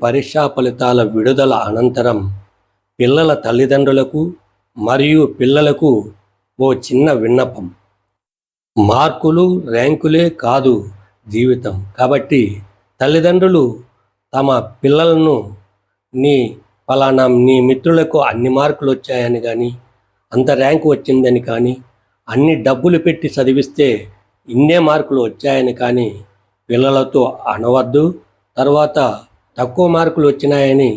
పరీక్షా ఫలితాల విడుదల అనంతరం పిల్లల తల్లిదండ్రులకు మరియు పిల్లలకు ఓ చిన్న విన్నపం. మార్కులు, ర్యాంకులే కాదు జీవితం. కాబట్టి తల్లిదండ్రులు తమ పిల్లలను నీ మిత్రులకు అన్ని మార్కులు వచ్చాయని కానీ, అంత ర్యాంకు వచ్చిందని కానీ, అన్ని డబ్బులు పెట్టి చదివిస్తే ఇన్నే మార్కులు వచ్చాయని కానీ పిల్లలతో అనవద్దు. తర్వాత తక్కువ మార్కులు వచ్చినాయని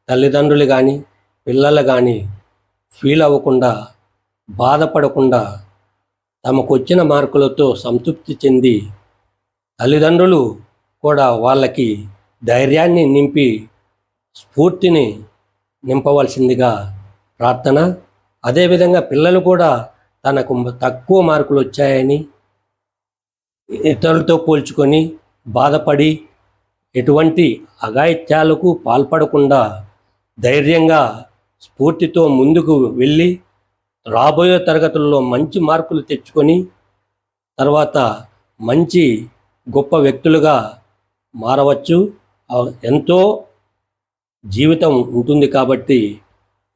తల్లిదండ్రులు కానీ పిల్లలు కానీ ఫీల్ అవ్వకుండా, బాధపడకుండా తమకు వచ్చిన మార్కులతో సంతృప్తి చెంది తల్లిదండ్రులు కూడా వాళ్ళకి ధైర్యాన్ని నింపి స్ఫూర్తిని నింపవలసిందిగా ప్రార్థన. అదేవిధంగా పిల్లలు కూడా తనకు తక్కువ మార్కులు వచ్చాయని ఇతరులతో పోల్చుకొని బాధపడి ఎటువంటి అఘాయిత్యాలకు పాల్పడకుండా ధైర్యంగా స్ఫూర్తితో ముందుకు వెళ్ళి రాబోయే తరగతుల్లో మంచి మార్కులు తెచ్చుకొని తర్వాత మంచి గొప్ప వ్యక్తులుగా మారవచ్చు. ఎంతో జీవితం ఉంటుంది కాబట్టి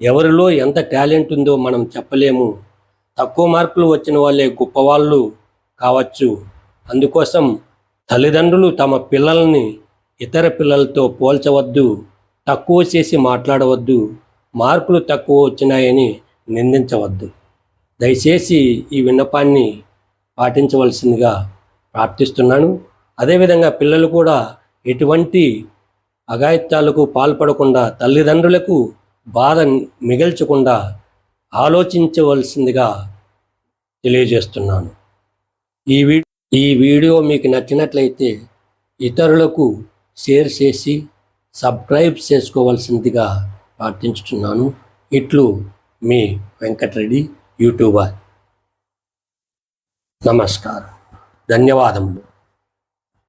ఎవరిలో ఎంత టాలెంట్ ఉందో మనం చెప్పలేము. తక్కువ మార్కులు వచ్చిన వాళ్ళే గొప్పవాళ్ళు కావచ్చు. అందుకోసం తల్లిదండ్రులు తమ పిల్లల్ని ఇతర పిల్లలతో పోల్చవద్దు, తక్కువ చేసి మాట్లాడవద్దు, మార్కులు తక్కువ వచ్చినాయని నిందించవద్దు. దయచేసి ఈ విన్నపాన్ని పాటించవలసిందిగా ప్రార్థిస్తున్నాను. అదేవిధంగా పిల్లలు కూడా ఎటువంటి అఘాయిత్యాలకు పాల్పడకుండా, తల్లిదండ్రులకు బాధ మిగల్చకుండా ఆలోచించవలసిందిగా తెలియజేస్తున్నాను. ఈ వీడియో మీకు నచ్చినట్లయితే ఇతరులకు షేర్ చేసి సబ్స్క్రైబ్ చేసుకోవాల్సిందిగా ప్రార్థించుతున్నాను. ఇట్లు మీ వెంకటరెడ్డి, యూట్యూబర్. నమస్కారం, ధన్యవాదములు.